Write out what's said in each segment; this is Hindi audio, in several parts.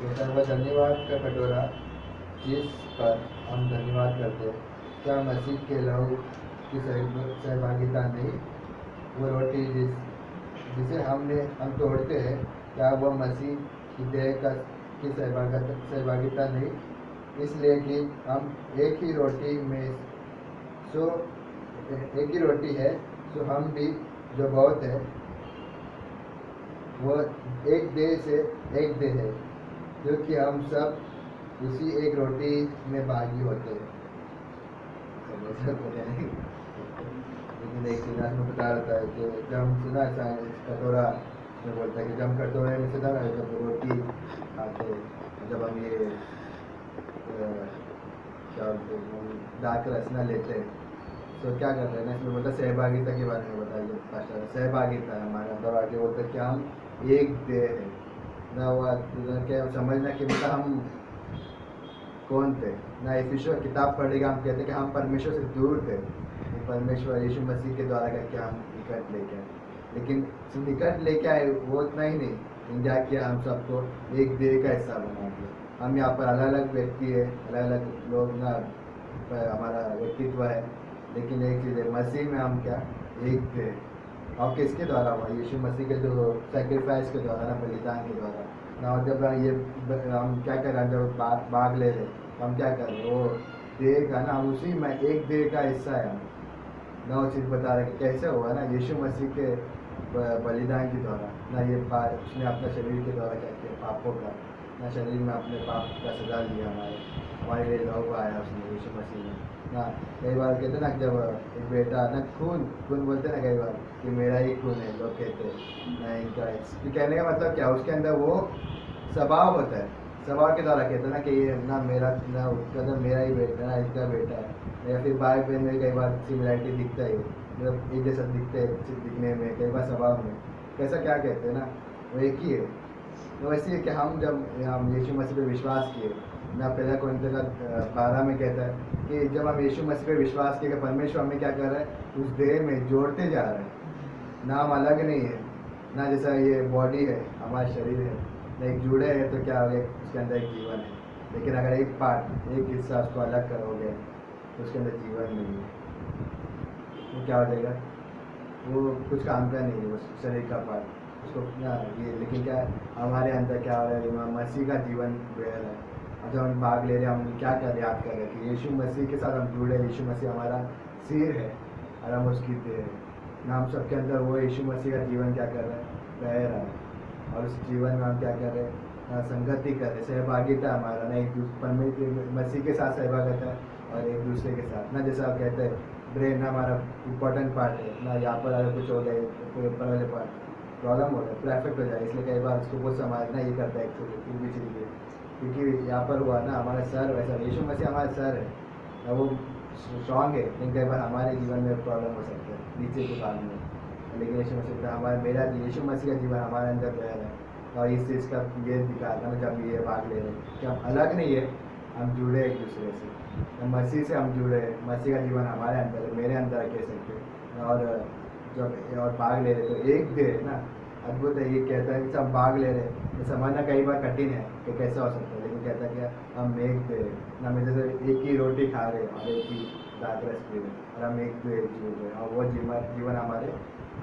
तो सर्व धन्यवाद का कटोरा जिस पर हम धन्यवाद करते हैं, क्या मसीह के लहू की सहभागिता नहीं? वो रोटी जिसे हम तोड़ते हैं, क्या वह मसीह की देह की सहभागिता नहीं? इसलिए कि हम एक ही रोटी में सो एक ही रोटी है, सो हम भी जो बहुत है वो एक देह से एक देह है, क्योंकि हम सब उसी एक रोटी में भागी होते हैं। लेकिन एक चीज में बता रहा था कि जब हम सुना कटोरा में बोलता है कि जब हम कटोरे में से ना जब रोटी खाते, जब हम ये क्या बोलते हैं डार्क रसना लेते हैं, तो क्या करते हैं ना, इसमें बोलता सहभागिता के बारे में बताइए पास्टर। सहभागिता है हमारे अंदर आगे बोलता है कि हम एक देह है ना, वो क्या समझना कि मतलब हम कौन थे ना। इफिसियों किताब पढ़ेगा, हम कहते हैं कि हम परमेश्वर से दूर थे, परमेश्वर यीशु मसीह के द्वारा करके हम निकट लेके आए। लेकिन निकट लेके आए वो उतना ही नहीं, जाके हम सबको एक देह का हिस्सा बना दिया। हम यहाँ पर अलग अलग व्यक्ति है, अलग अलग लोग ना, हमारा व्यक्तित्व है, लेकिन एक चीज़ है, मसीह में हम क्या एक थे। और किसके द्वारा हुआ? यीशु मसीह के जो सेक्रीफाइस के द्वारा ना, बलिदान के द्वारा ना। और जब ये हम क्या कर रहे हैं, जब भाग ले रहे तो हम क्या कर रहे हैं, वो देह का ना, हम उसी में एक देह का हिस्सा है हम ना। वो चीज़ बता रहे कि कैसे हुआ ना, यीशु मसीह के बलिदान के द्वारा ना, ये उसने अपना शरीर के द्वारा क्या किया, पापों का ना, शरीर में अपने पाप का सजा लिया, हमारे लिए लहू आया उसने, यीशु मसीह ने ना। कई बार कहते ना, जब एक बेटा ना, खून खून बोलते ना कई बार कि मेरा ही खून है, लोग कहते ना, इनका कहने का मतलब क्या, उसके अंदर वो स्वभाव होता है, स्वभाव के द्वारा कहते ना कि ये ना मेरा ना उसका तो मेरा ही बेटा ना, इसका बेटा है। या फिर भाई बहन में कई बार सिमिलैरिटी दिखता है, मतलब एक जैसा दिखते हैं दिखने में, कई बार स्वभाव में कैसा क्या कहते हैं ना, वो एक ही है। तो वैसे है कि हम यीशु मसीह पे विश्वास किए ना, पहला कोरिन्थियों का 12 में कहता है कि जब हम यीशु मसीह पे विश्वास किए, परमेश्वर हमें क्या कर रहा है, उस देह में जोड़ते जा रहा है ना। हम अलग नहीं है ना, जैसा ये बॉडी है, हमारा शरीर है ना, एक जुड़े है तो क्या हो गया, उसके अंदर एक जीवन है। लेकिन अगर एक पार्ट, एक हिस्सा उसको अलग करोगे तो उसके अंदर जीवन नहीं है, तो क्या हो जाएगा, वो कुछ काम का नहीं है, वो शरीर का पार्ट उसको ना ये। लेकिन क्या हमारे अंदर क्या हो रहा है, मसीह का जीवन बह रहा है। और जब हम भाग ले रहे हैं, हम क्या कर याद कर रहे हैं कि यीशु मसीह के साथ हम जुड़े, यीशु मसीह हमारा सिर है और हम उसकी देह है ना। हम सबके अंदर वो यीशु मसीह का जीवन क्या कर रहा है, बह रहा है। और उस जीवन में हम क्या कर रहे हैं ना, संगति कर रहे, सहभागिता हमारा ना, एक दूसरे मसीह के साथ सहभागिता और एक दूसरे के साथ ना। जैसा आप कहते हैं ब्रेन हमारा इम्पोर्टेंट पार्ट है ना, यहाँ पर अगर कुछ हो गया तो ऊपर वाले पार्ट प्रॉब्लम हो जाए, परफेक्ट हो जाए, इसलिए कई बार उसको बहुत संभालना ये करता है एक्चुअली फिर भी चीज़, क्योंकि यहाँ पर हुआ ना हमारा सर वैसा, यीशु मसीह हमारा सर है, वो स्ट्रॉन्ग है, लेकिन कई बार हमारे जीवन में प्रॉब्लम हो सकता है नीचे के भाग में। लेकिन यीशु मसीह का हमारा मेरा यीशु मसीह का जीवन हमारे अंदर रह रहा है। और इस चीज़ का ये दिखाता है जब ये भाग ले रहे हैं कि हम अलग नहीं है, हम जुड़े एक दूसरे से, मसीह से हम जुड़े हैं, मसीह का जीवन हमारे अंदर है, मेरे अंदर कह सकते। और जब और भाग ले रहे तो एक दे ना, अद्भुत है। ये कहता है कि सब भाग ले रहे हैं, ये समझना कई बार कठिन है कि कैसा हो सकता है, लेकिन कहता है कि हम एक दे ना, मैं जैसे एक ही रोटी खा रहे हैं और एक ही दाग रस पी रहे हैं और हम एक दे जीव रहे हैं, और वो जीवन हमारे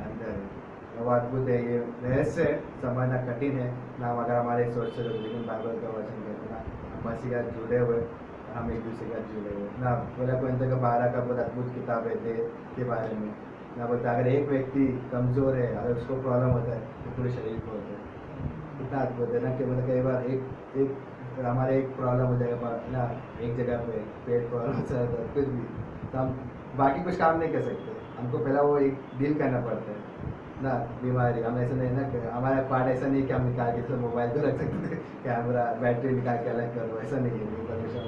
अंदर है। वो अद्भुत है, ये रहस्य समझना कठिन है ना, हम अगर हमारे सोच से, लेकिन बाइबल का वचन कहते हैं ना, हम मसीह का जुड़े हुए, हम एक दूसरे का जुड़े हुए ना। बोला कोरिन्थियों का 12 का बहुत अद्भुत किताब है देह के बारे में ना। बोलता अगर एक व्यक्ति कमज़ोर है, अगर उसको प्रॉब्लम होता है तो पूरे शरीर को होता है। इतना अद्भुत है ना कि मतलब कई बार एक एक हमारे एक प्रॉब्लम हो जाएगा ना, एक जगह पे पेट प्रॉब्लम हो जाता है कुछ भी, तो हम बाकी कुछ काम नहीं कर सकते, हमको पहला वो एक डील करना पड़ता है ना बीमारी। हम ऐसा नहीं ना कि हमारा पार्ट ऐसा नहीं कि हम निकाल के तो मोबाइल तो रख सकते थे, कैमरा बैटरी निकाल के अलग करो, ऐसा नहीं है। परमिशन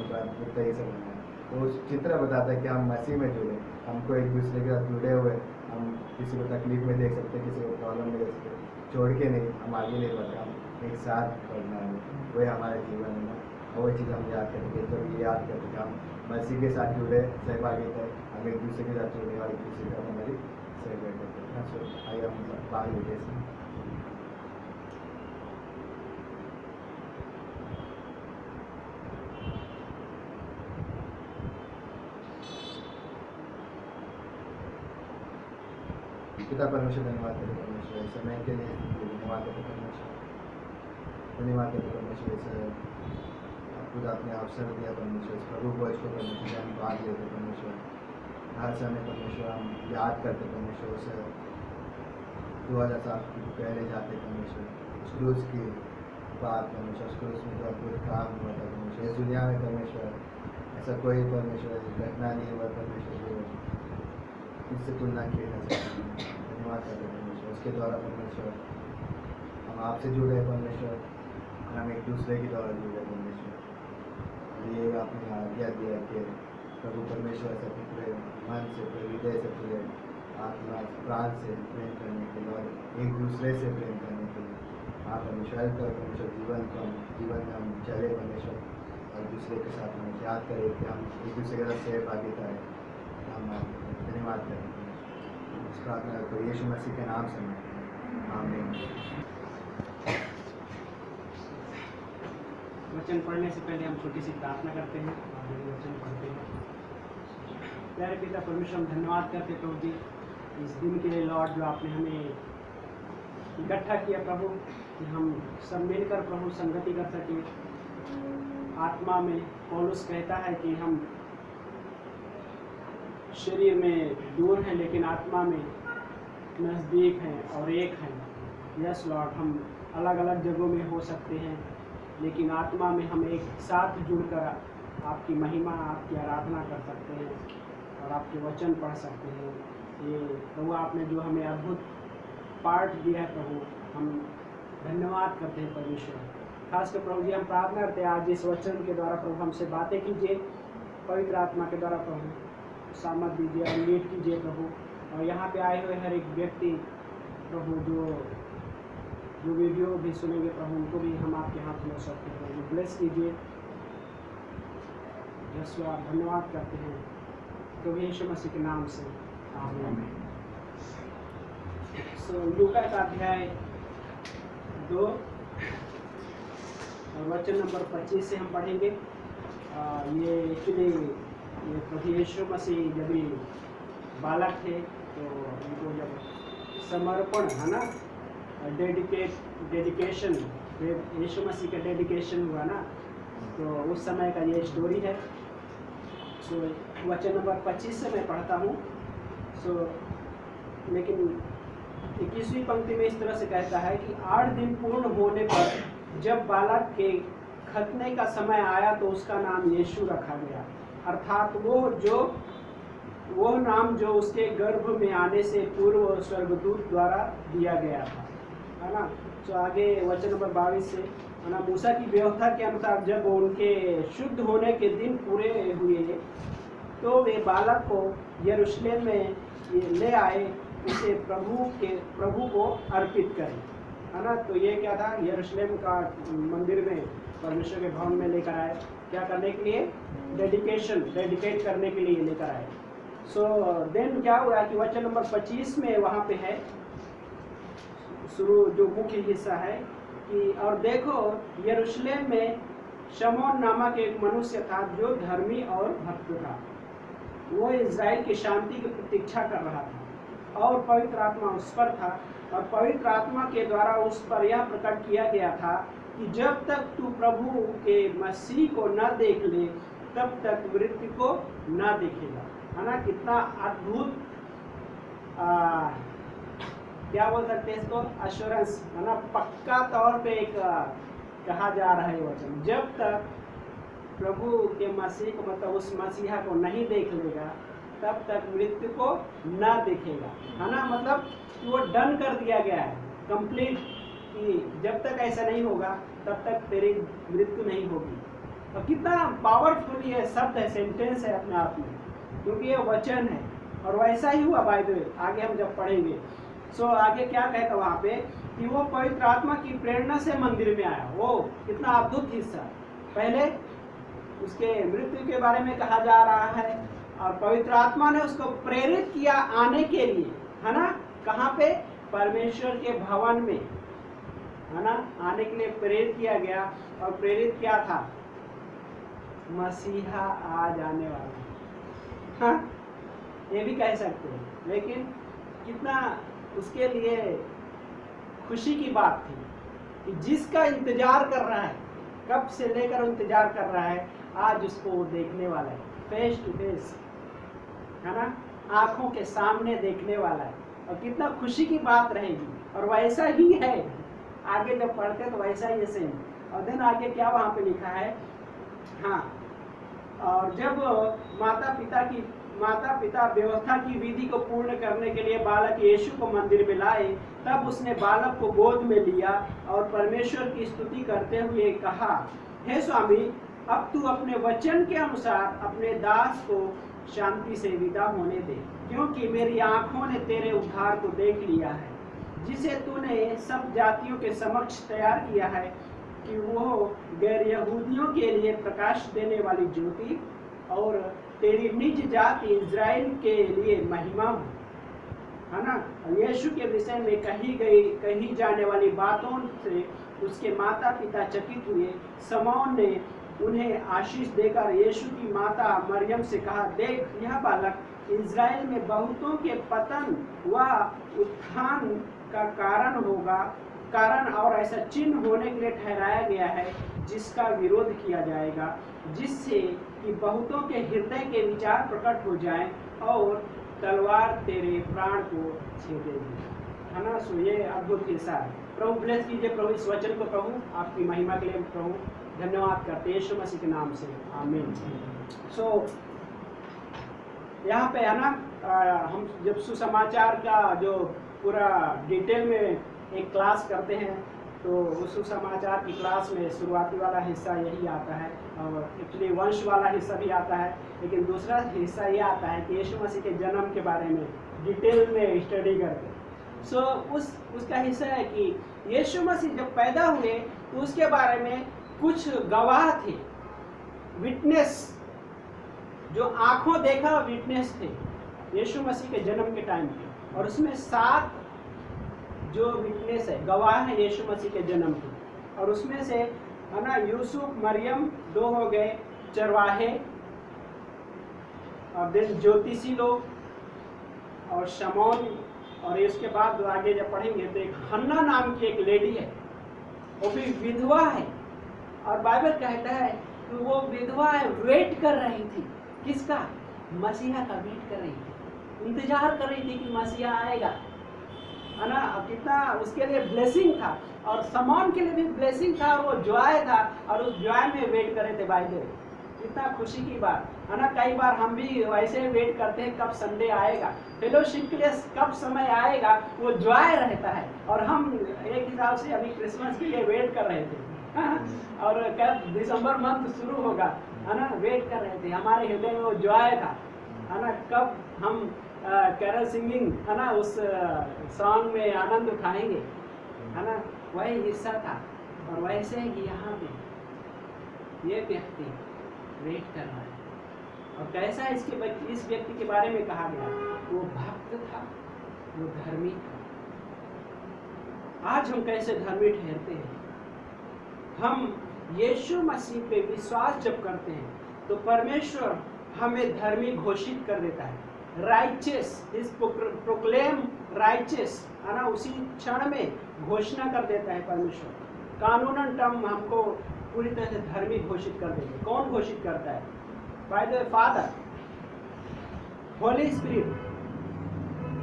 का ही समझना है। तो उस चित्र बताता है कि हम मसीह में जुड़े, हमको एक दूसरे के साथ जुड़े हुए, हम किसी को तकलीफ में देख सकते, किसी को प्रॉब्लम में देख सकते, छोड़ के नहीं, हम आगे नहीं बढ़ते, हम एक साथ बढ़ना है, वही हमारे जीवन में ना। और वही चीज़ हम याद करते, जब ये याद करते कि हम मसीह के साथ जुड़े, सहभागिता है, हम एक दूसरे के साथ जुड़े और एक दूसरे का हमारी सहभागिता करते हैं। सो आइए हम भाग लेते हैं इसमें। पिता परमेश्वर धन्यवाद करते परमेश्वर इस समय के लिए धन्यवाद करते परमेश्वर, धन्यवाद करते परमेश्वर इस खुद आपने अवसर दिया परमेश्वर, इस प्रभु को इसको परमेश्वर हम भाग लेते परमेश्वर, हर समय परमेश्वर हम याद करते परमेश्वर उस 2000 साल पहले जाते परमेश्वर, उस क्रूस की बात परमेश्वर, उस क्रूस में जो अद्भुत काम हुआ था परमेश्वर, इस दुनिया में परमेश्वर ऐसा कोई परमेश्वर घटना नहीं हुआ परमेश्वर जो इससे तुलना की जा सकती है। धन्यवाद करते परमेश्वर, उसके द्वारा परमेश्वर हम आपसे जुड़े परमेश्वर, हम एक दूसरे के द्वारा जुड़े परमेश्वर, ये आपने आज्ञा दिया कि प्रभु परमेश्वर से पूरे मन से, पूरे हृदय से, पूरे आत्मा प्राण से प्रेम करने के लिए और एक दूसरे से प्रेम करने के लिए आप परमेश्वर हेल्प करो परमेश्वर, जीवन में हम चले परमेश्वर और दूसरे के साथ हम याद करें कि हम एक दूसरे के साथ सहभागिता है। हम धन्यवाद करें इस प्रार्थना को यीशु मसीह के नाम से आमीन। वचन पढ़ने से पहले हम छोटी सी प्रार्थना करते हैं और वचन पढ़ते हैं। प्यारे पिता परमेश्वर, हम धन्यवाद करते प्रभु जी इस दिन के लिए लॉर्ड, जो आपने हमें इकट्ठा किया प्रभु, कि हम सब मिलकर प्रभु संगति कर सके। आत्मा में पौलुस कहता है कि हम शरीर में दूर हैं लेकिन आत्मा में नज़दीक हैं और एक हैं। यस लॉर्ड, हम अलग अलग जगहों में हो सकते हैं लेकिन आत्मा में हम एक साथ जुड़कर आपकी महिमा, आपकी आराधना कर सकते हैं और आपके वचन पढ़ सकते हैं। ये प्रभु आपने जो हमें अद्भुत पाठ दिया है प्रभु, हम धन्यवाद करते हैं परमेश्वर। खासकर प्रभु जी हम प्रार्थना करते हैं आज इस वचन के द्वारा प्रभु हमसे बातें कीजिए, पवित्र आत्मा के द्वारा प्रभु सामर्थ दीजिए और लीड कीजिए प्रभु। और यहाँ पे आए हुए हर एक व्यक्ति प्रभु जो वीडियो भी सुनेंगे प्रभु, उनको भी हम आपके हाथ में सौंपते हैं प्रभु, ब्लेस कीजिए। यीशु आप धन्यवाद करते हैं प्रभु यीशु मसीह के नाम से, आमीन। सो लूका का अध्याय 2 और वचन नंबर 25 से हम पढ़ेंगे। ये एक्चुअली ये प्रभु यीशु मसीह जब भी बालक थे तो उनको जब समर्पण है ना, डेडिकेशन, यीशु मसीह का डेडिकेशन हुआ ना, तो उस समय का ये स्टोरी है। सो वचन नंबर 25 से मैं पढ़ता हूँ। सो लेकिन 21वीं पंक्ति में इस तरह से कहता है कि 8 दिन पूर्ण होने पर जब बालक के खतने का समय आया तो उसका नाम यीशु रखा गया, अर्थात वो नाम जो उसके गर्भ में आने से पूर्व स्वर्गदूत द्वारा दिया गया था, है ना। तो आगे वचन नंबर 22 से, है ना, मूसा की व्यवस्था के अनुसार जब उनके शुद्ध होने के दिन पूरे हुए तो वे बालक को यरूशलेम में ले आए, उसे प्रभु को अर्पित करें, है ना। तो ये क्या था, यरूशलेम का मंदिर में परमेश्वर के भवन में लेकर आए, क्या करने के लिए, डेडिकेट करने के लिए लेकर आए। सो देन क्या हुआ कि वचन नंबर 25 में वहाँ पे है शुरू जो मुख्य हिस्सा है कि और देखो यरूशलेम में शमौन नामक एक मनुष्य था जो धर्मी और भक्त था, वो इज़राइल की शांति की प्रतीक्षा कर रहा था और पवित्र आत्मा उस पर था और पवित्र आत्मा के द्वारा उस पर यह प्रकट किया गया था कि जब तक तू प्रभु के मसीह को न देख ले तब तक मृत्यु को न देखेगा, है ना। कितना अद्भुत क्या बोल सकते हैं इसको, एश्योरेंस, है ना, पक्का तौर पे एक कहा जा रहा है वचन, जब तक प्रभु के मसीह को, मतलब उस मसीहा को नहीं देख लेगा तब तक मृत्यु को न देखेगा, है ना। मतलब वो डन कर दिया गया है कंप्लीट कि जब तक ऐसा नहीं होगा तब तक तेरी मृत्यु नहीं होगी। और कितना पावरफुल ये शब्द है, सेंटेंस है अपने आप में, क्योंकि ये वचन है और वैसा ही हुआ। बाय द वे आगे हम जब पढ़ेंगे सो आगे क्या कहता वहाँ पे कि वो पवित्र आत्मा की प्रेरणा से मंदिर में आया। वो कितना अद्भुत हिस्सा, पहले उसके मृत्यु के बारे में कहा जा रहा है और पवित्र आत्मा ने उसको प्रेरित किया आने के लिए, है ना। कहाँ पे, परमेश्वर के भवन में, है ना, आने के लिए प्रेरित किया गया। और प्रेरित क्या था, मसीहा आ जाने वाला, हाँ ये भी कह सकते हैं। लेकिन कितना उसके लिए खुशी की बात थी कि जिसका इंतजार कर रहा है, कब से लेकर इंतजार कर रहा है, आज उसको वो देखने वाला है, फेस टू फेस, है ना, आंखों के सामने देखने वाला है। और कितना खुशी की बात रहेगी। और वैसा ही है, आगे जब पढ़ते तो वैसा ही है सेम। और देन आगे क्या वहाँ पे लिखा है, हाँ, और जब माता पिता व्यवस्था की विधि को पूर्ण करने के लिए बालक यीशु को मंदिर में लाए, तब उसने बालक को गोद में लिया और परमेश्वर की स्तुति करते हुए कहा, हे स्वामी, अब तू अपने वचन के अनुसार अपने दास को शांति से विदा होने दे, क्योंकि मेरी आंखों ने तेरे उद्धार को देख लिया है, जिसे तूने सब जातियों के समक्ष तैयार किया है, कि वो गैर यहूदियों के लिए प्रकाश देने वाली ज्योति और तेरी निज जाति इज़राइल के लिए महिमा हो, है ना। यीशु के विषय में कही जाने वाली बातों से उसके माता पिता चकित हुए। समौन ने उन्हें आशीष देकर यीशु की माता मरियम से कहा, देख, यह बालक इज़राइल में बहुतों के पतन व उत्थान का कारण और ऐसा चिन्ह होने के लिए ठहराया गया है, जिसका विरोध किया जाएगा, जिससे कि बहुतों के हृदय के विचार प्रकट हो जाएं और तलवार तेरे प्राण को छेदेगी, है ना। सो ये अद्भुत हिस्सा है। प्रभु ब्लेस कीजिए, प्रभु इस वचन को प्रभु आपकी महिमा के लिए प्रभु धन्यवाद करते हैं, यीशु मसीह के नाम से, आमीन। सो यहाँ पे है ना, हम जब सुसमाचार का जो पूरा डिटेल में एक क्लास करते हैं, तो उस सुसमाचार की क्लास में शुरुआती वाला हिस्सा यही आता है, और एक्चुअली वंश वाला हिस्सा भी आता है, लेकिन दूसरा हिस्सा ये आता है कि यीशु मसीह के जन्म के बारे में डिटेल में स्टडी करते हैं। सो उसका हिस्सा है कि यीशु मसीह जब पैदा हुए तो उसके बारे में कुछ गवाह थे, विटनेस, जो आंखों देखा विटनेस थे यीशु मसीह के जन्म के टाइम पे। और उसमें 7 जो विटनेस है, गवाह है यीशु मसीह के जन्म के, और उसमें से है ना यूसुफ, मरियम 2 हो गए, चरवाहे, और देन ज्योतिषी लोग, और शमौन, और इसके बाद आगे जब पढ़ेंगे तो एक हन्ना नाम की एक लेडी है, वो भी विधवा है, और बाइबल कहता है कि वो विधवा है, वेट कर रही थी, किसका? मसीहा का वेट कर रही थी, इंतजार कर रही थी कि मसीहा आएगा, है ना। कितना उसके लिए ब्लेसिंग था, और शमौन के लिए भी ब्लेसिंग था, और वो जॉय था, और उस जॉय में वेट कर रहे थे। बाइबल कितना खुशी की बात है ना। कई बार हम भी वैसे वेट करते हैं कब संडे आएगा, फेलोशिप के लिए कब समय आएगा, वो जॉय रहता है। और हम एक हिसाब से अभी क्रिसमस के लिए वेट कर रहे थे, और कब दिसंबर मंथ शुरू होगा, है ना, वेट कर रहे थे, हमारे हृदय में वो जॉय था, है ना, कब हम कैरल सिंगिंग, है ना, उस सॉन्ग में आनंद उठाएंगे, है ना, वही हिस्सा था। और वैसे ही यहाँ पे ये व्यक्ति वेट कर रहा है, और कैसा इस व्यक्ति के बारे में कहा गया, वो भक्त था, वो धर्मी था। आज हम कैसे धर्मी ठहरते हैं? हम यीशु मसीह पे विश्वास जब करते हैं तो परमेश्वर हमें धर्मी घोषित कर देता है, राइचियस, इज प्रोक्लेम राइचियस, है ना, उसी क्षण में घोषणा कर देता है परमेश्वर। कानूनन टर्म हमको पूरी तरह से धर्मी घोषित कर देते। कौन घोषित करता है? By the father, Holi spirit,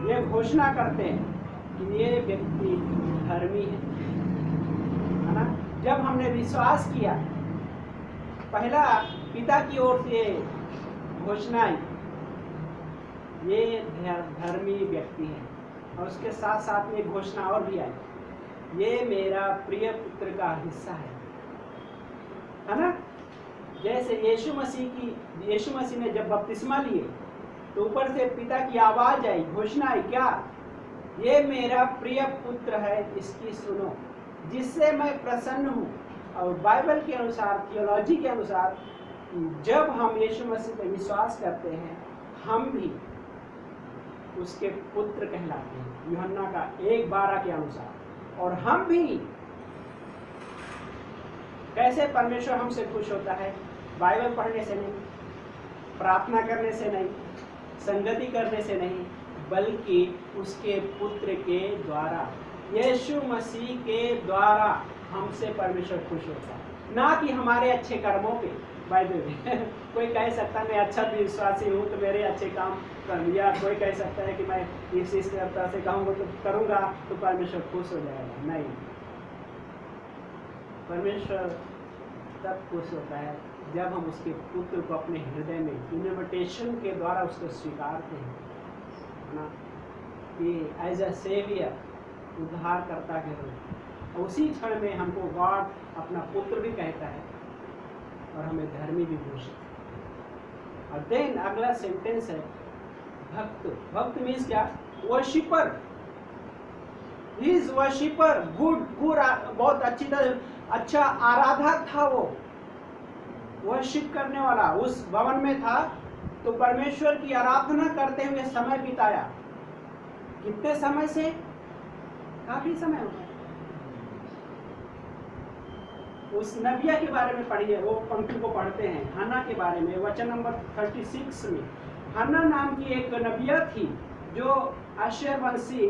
ये घोषणा करते हैं कि ये व्यक्ति धर्मी है ना। जब हमने विश्वास किया, पहला पिता की ओर से घोषणा आई, ये धर्मी व्यक्ति है, और उसके साथ साथ में घोषणा और भी आई, ये मेरा प्रिय पुत्र का हिस्सा है ना। जैसे यीशु मसीह ने जब बपतिस्मा लिए तो ऊपर से पिता की आवाज आई, घोषणा आई, क्या? ये मेरा प्रिय पुत्र है, इसकी सुनो, जिससे मैं प्रसन्न हूँ। और बाइबल के अनुसार, थियोलॉजी के अनुसार, जब हम यीशु मसीह पर विश्वास करते हैं, हम भी उसके पुत्र कहलाते हैं, यूहन्ना का 1:12 के अनुसार। और हम भी कैसे परमेश्वर हमसे खुश होता है? बाइबल पढ़ने से नहीं, प्रार्थना करने से नहीं, संगति करने से नहीं, बल्कि उसके पुत्र के द्वारा, यीशु मसीह के द्वारा हमसे परमेश्वर खुश होता है, ना कि हमारे अच्छे कर्मों पे। बाय द वे कोई कह सकता है मैं अच्छा विश्वासी हूँ तो मेरे अच्छे काम कर लिया, कोई कह सकता है कि मैं इस तरह से कहूँगा तो करूँगा तो परमेश्वर खुश हो जाएगा। नहीं, परमेश्वर तब खुश होता है जब हम उसके पुत्र को अपने हृदय में इन्विटेशन के द्वारा उसको स्वीकारते हैं, है ना, कि एज अ सेवियर, उद्धार करता के रूप। उसी क्षण में हमको गॉड अपना पुत्र भी कहता है और हमें धर्मी भी घोषित। और देन अगला सेंटेंस है भक्त। भक्त मीन्स क्या? Worshipper. He is worshipper, good, बहुत अच्छी तरह अच्छा आराधक था वो, वर्शिप करने वाला। उस भवन में था तो परमेश्वर की आराधना करते हुए समय बिताया। कितने समय से? काफी समय हो गया। उस नबिया के बारे में पढ़िए, वो पंक्ति को पढ़ते हैं, हन्ना के बारे में, वचन नंबर 36 में। हन्ना नाम की एक नबिया थी जो आशेर वंशी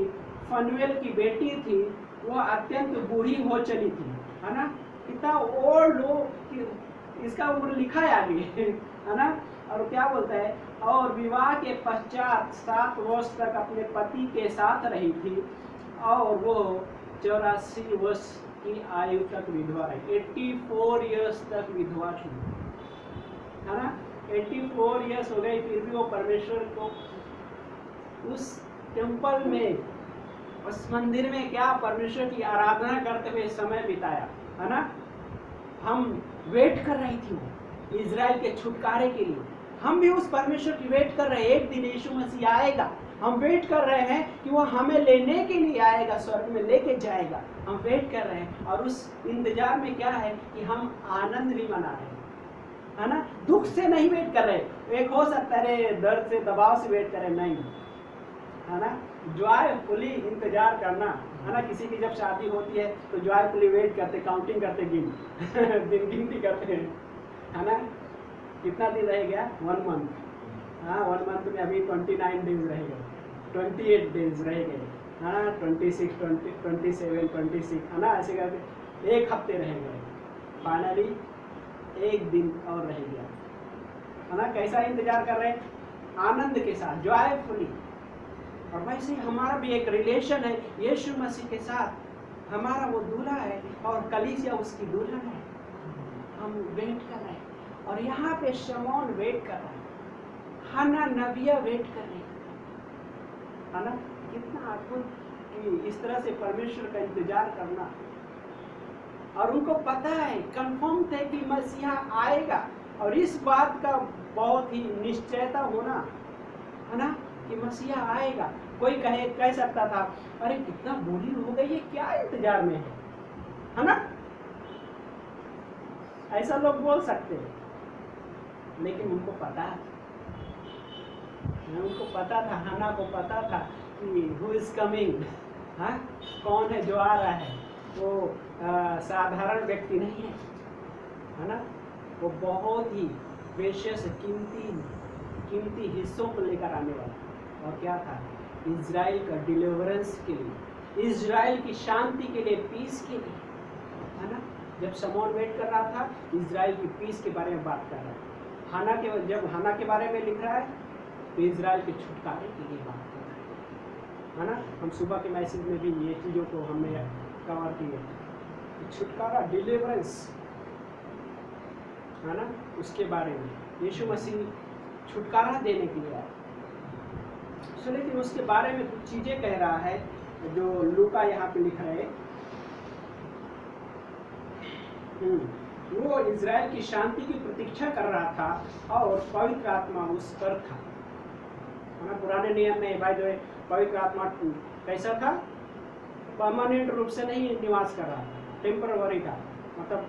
फनुएल की बेटी थी। वो अत्यंत बूढ़ी हो चली थी, है ना, कितना ओल्ड हो, इसका उम्र लिखा है आगे, है ना। और क्या बोलता है, और विवाह के पश्चात 7 वर्ष तक अपने पति के साथ रही थी और वो 84 वर्ष की आयु तक विधवा रही। 84 इयर्स तक विधवा थी, है ना। 84 इयर्स हो गई, फिर भी वो परमेश्वर को उस टेम्पल में, उस मंदिर में क्या परमेश्वर की आराधना करते हुए समय बिताया, है ना। हम वेट कर रही थी वो इजराइल के छुटकारे के लिए। हम भी उस परमेश्वर की वेट कर रहे हैं, एक दिन यीशु मसीह आएगा। हम वेट कर रहे हैं कि वो हमें लेने के लिए आएगा, स्वर्ग में लेके जाएगा। हम वेट कर रहे हैं और उस इंतजार में क्या है कि हम आनंद भी मना रहे हैं, है ना। दुख से नहीं वेट कर रहे। एक हो सकता है दर्द से, दबाव से वेट कर रहे, नहीं, है ना। जॉयफुली इंतजार करना, है ना। किसी की जब शादी होती है तो जॉयफुली वेट करते, काउंटिंग करते, दिन गिनती करते हैं, है ना। कितना दिन रह गया? 1 मंथ। हाँ, 1 मंथ में अभी 29 डेज रह गए, 28 डेज रह गए, हाँ, 26, 20, 27, 26, है ना। ऐसे करके 1 हफ्ते रह गए। फाइनली 1 दिन और रह गया, है ना। कैसा इंतजार कर रहे हैं? आनंद के साथ, जॉयफुली। और वैसे ही हमारा भी एक रिलेशन है यीशु मसीह के साथ। हमारा वो दूल्हा है और कलीसिया उसकी दुल्हन है। हम वेट कर रहे हैं और यहाँ पे शमौन वेट कर रहा है, हन्ना नबिया वेट कर रही है, ना। कितना अद्भुत कि इस तरह से परमेश्वर का इंतजार करना। और उनको पता है, कंफर्म थे कि मसीहा आएगा। और इस बात का बहुत ही निश्चयता होना, है ना, कि मसीहा आएगा। कोई कह सकता था अरे कितना बूढ़ी हो गई है, क्या इंतजार में है ना। ऐसा लोग बोल सकते हैं, लेकिन उनको पता है, उनको पता था, हन्ना को पता था कि हु इज कमिंग, हाँ, कौन है जो आ रहा है। वो साधारण व्यक्ति नहीं है, है ना। वो बहुत ही प्रेशियस, कीमती हिस्सों को लेकर आने वाला। और क्या था? इजराइल का डिलीवरेंस के लिए, इजराइल की शांति के लिए, पीस के लिए, है ना। जब शमौन वेट कर रहा था, इजराइल की पीस के बारे में बात कर रहा है। जब हन्ना के बारे में लिख रहा है तो इजराइल के छुटकारे के लिए बात कर रहा है ना। हम सुबह के मैसेज में भी ये चीज़ों को हमने कवर किए, छुटकारा, डिलीवरेंस, है ना, उसके बारे में यीशु मसीह छुटकारा देने के लिए आया। सो लेकिन उसके बारे में कुछ चीज़ें कह रहा है जो लूका यहाँ पे लिख रहे हैं। वो इजराइल की शांति की प्रतीक्षा कर रहा था और पवित्र आत्मा उस पर था, है ना। पुराने नियम में भाई जो है पवित्र आत्मा कैसा था? परमानेंट रूप से नहीं निवास कर रहा था, टेम्पररी था। मतलब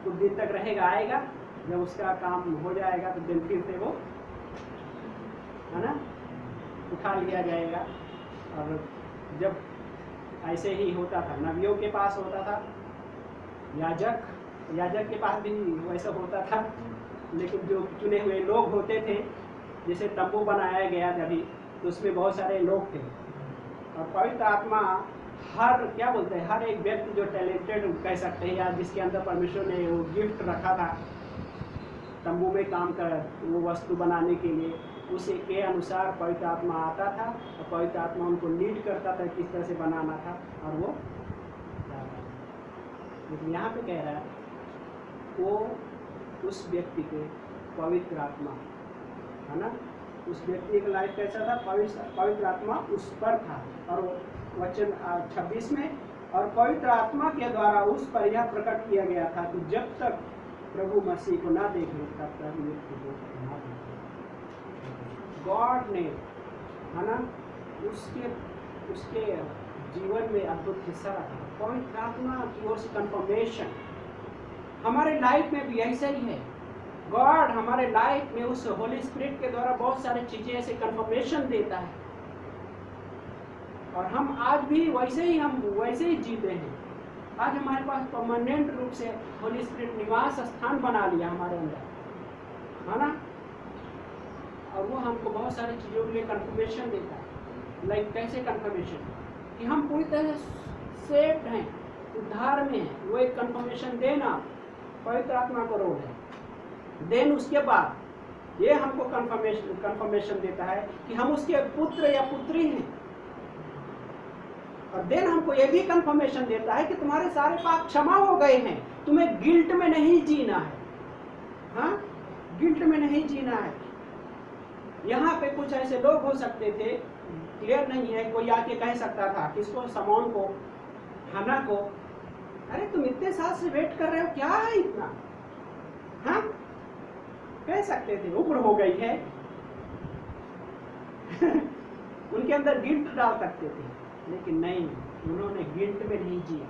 कुछ दिन तक रहेगा, आएगा, जब उसका काम हो जाएगा तो दिन फिर से वो, है ना, उठा लिया जाएगा। और जब ऐसे ही होता था, नबियों के पास होता था, याजक के पास भी वैसा होता था। लेकिन जो चुने हुए लोग होते थे, जैसे तंबू बनाया गया, अभी तो उसमें बहुत सारे लोग थे, और पवित्र आत्मा हर क्या बोलते हैं, हर एक व्यक्ति जो टैलेंटेड कह सकते हैं, या जिसके अंदर परमेश्वर ने वो गिफ्ट रखा था तंबू में काम कर वो वस्तु बनाने के लिए, उसी के अनुसार पवित्र आत्मा आता था और पवित्र आत्मा उनको लीड करता था किस तरह से बनाना था, और वो लेकिन यहाँ पे कह रहा है वो उस व्यक्ति के पवित्र आत्मा है ना, उस व्यक्ति का लाइफ कैसा था, पवित्र आत्मा उस पर था। और वचन 26 में, और पवित्र आत्मा के द्वारा उस पर यह प्रकट किया गया था कि जब तक प्रभु मसीह को ना देख ले तब तक मृत्यु को ना देखे। गॉड ने है ना उसके जीवन में अद्भुत हिस्सा रखा। पवित्र आत्मा की ओर से कंफर्मेशन हमारे लाइफ में भी ऐसा ही है। गॉड हमारे लाइफ में उस होली स्पिरिट के द्वारा बहुत सारी चीजें ऐसे कंफर्मेशन देता है, और हम आज भी वैसे ही जीते हैं। आज हमारे पास परमानेंट रूप से होली स्पिरिट निवास स्थान बना लिया हमारे अंदर, है ना, और वो हमको बहुत सारी चीज़ों के लिए कंफर्मेशन देता है। लाइक कैसे कंफर्मेशन कि हम पूरी तरह सेव्ड हैं, उद्धार में हैं, वो एक कंफर्मेशन देना पवित्र आत्मा को रोल है। देन उसके बाद ये हमको कंफर्मेशन देता है कि हम उसके पुत्र या पुत्री हैं, और देन हमको ये भी कंफर्मेशन देता है कि तुम्हारे सारे पाप क्षमा हो गए हैं, तुम्हें गिल्ट में नहीं जीना है। हाँ, गिल्ट में नहीं जीना है। यहाँ पे कुछ ऐसे लोग हो सकते थे, क्लियर नहीं है, कोई आके कह सकता था किसको, समौन को, हन्ना को, अरे तुम इतने साल से वेट कर रहे हो, क्या है इतना, हाँ, कह सकते थे, उम्र हो गई है। उनके अंदर गिल्ट डाल सकते थे, लेकिन नहीं, उन्होंने गिल्ट में नहीं जिया।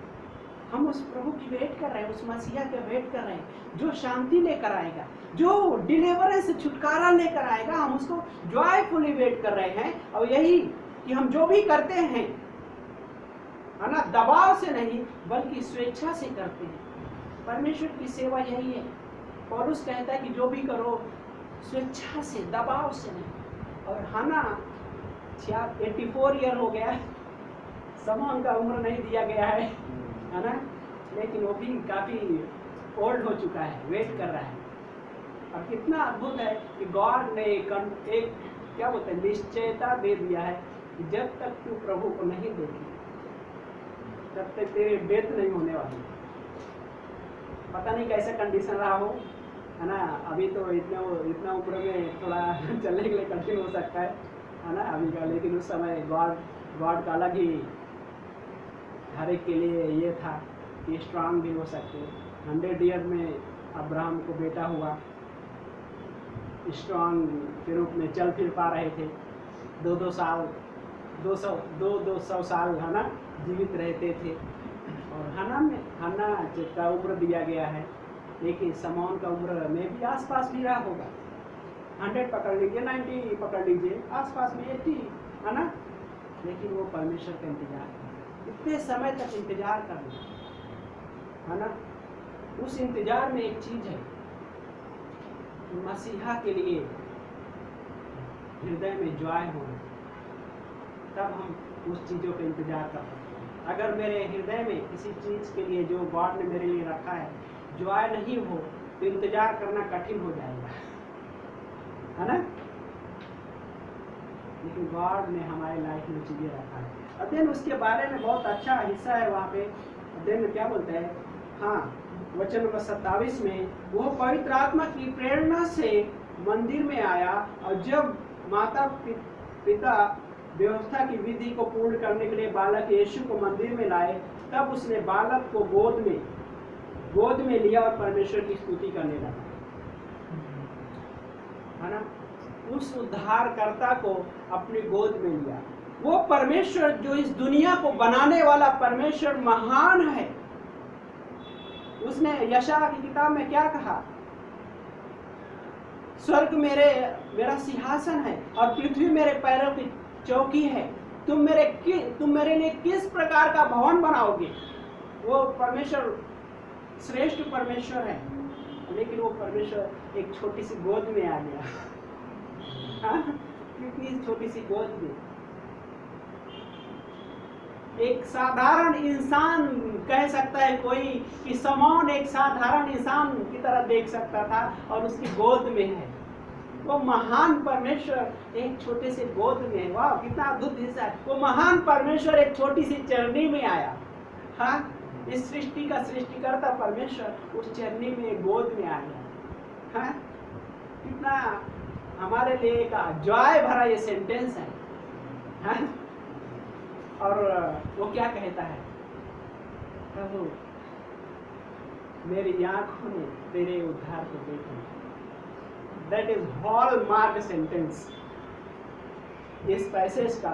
हम उस प्रभु की वेट कर रहे हैं, उस मसीहा के वेट कर रहे हैं जो शांति लेकर आएगा, जो डिलीवरेंस छुटकारा लेकर आएगा। हम उसको जॉयफुली वेट कर रहे हैं, और यही कि हम जो भी करते हैं, है ना, दबाव से नहीं बल्कि स्वेच्छा से करते हैं। परमेश्वर की सेवा यही है। पौलुस कहता है कि जो भी करो स्वेच्छा से, दबाव से नहीं। और हन्ना 84 ईयर हो गया, समौन का उम्र नहीं दिया गया है ना, लेकिन वो भी काफ़ी ओल्ड हो चुका है, वेट कर रहा है। और कितना अद्भुत है कि गॉड ने एक क्या बोलते हैं, निश्चयता दे दिया है कि जब तक तू प्रभु को नहीं देगी तब तक तेरी डेथ नहीं होने वाली। पता नहीं कैसा कंडीशन रहा हो, है ना, अभी तो इतना उम्र में थोड़ा चलने के लिए कठिन हो सकता है ना अभी का, लेकिन उस समय गॉड का अलग ही हर एक के लिए ये था कि स्ट्रांग भी हो सकते। 100 ईयर में अब्राहम को बेटा हुआ, स्ट्रांग के रूप में चल फिर पा रहे थे, 200 साल है ना जीवित रहते थे। और हन्ना का उम्र दिया गया है, लेकिन समौन का उम्र में भी आसपास भी रहा होगा, 100 पकड़ लीजिए, 90 पकड़ लीजिए, आसपास में 80, है ना, लेकिन वो परमेश्वर का इंतजार कर, इतने समय तक इंतजार करना, है ना। उस इंतजार में एक चीज है, मसीहा के लिए हृदय में जॉय होना, तब हम उस चीज़ों का इंतजार कर सकते हैं। अगर मेरे हृदय में किसी चीज़ के लिए जो गॉड ने मेरे लिए रखा है जॉय नहीं हो, तो इंतजार करना कठिन हो जाएगा, है ना। लेकिन गॉड ने हमारे लाइफ में चीज़ें रखा है। अध्ययन उसके बारे में बहुत अच्छा हिस्सा है वहाँ पे। अध्ययन में क्या बोलता है, हाँ, वचन नंबर 27 में, वो पवित्र आत्मा की प्रेरणा से मंदिर में आया, और जब माता पिता व्यवस्था की विधि को पूर्ण करने के लिए बालक यीशु को मंदिर में लाए, तब उसने बालक को गोद में लिया और परमेश्वर की स्तुति करने लगा, है ना। उस उद्धारकर्ता को अपनी गोद में लिया। वो परमेश्वर जो इस दुनिया को बनाने वाला परमेश्वर महान है। उसने यशायाह की किताब में क्या कहा, स्वर्ग मेरा सिंहासन है और पृथ्वी मेरे पैरों की चौकी है, तुम मेरे लिए किस प्रकार का भवन बनाओगे। वो परमेश्वर श्रेष्ठ परमेश्वर है, लेकिन वो परमेश्वर एक छोटी सी गोद में आ गया। क्योंकि छोटी सी गोद में एक साधारण इंसान कह सकता है कोई कि समौन एक साधारण इंसान की तरह देख सकता था और उसकी गोद में है वो महान परमेश्वर एक छोटे से गोद में है। वाह कितना अद्भुत हिस्सा है। वो महान परमेश्वर एक छोटी सी चरनी में आया। हाँ, इस सृष्टि का सृष्टिकर्ता परमेश्वर उस चरनी में गोद में आ गया। हाँ, कितना हमारे लिए एक जॉय भरा ये सेंटेंस है। हाँ? और वो क्या कहता है, प्रभु मेरी आंखों ने तेरे उद्धार को देखा। That is hallmark sentence. इस पैसेज का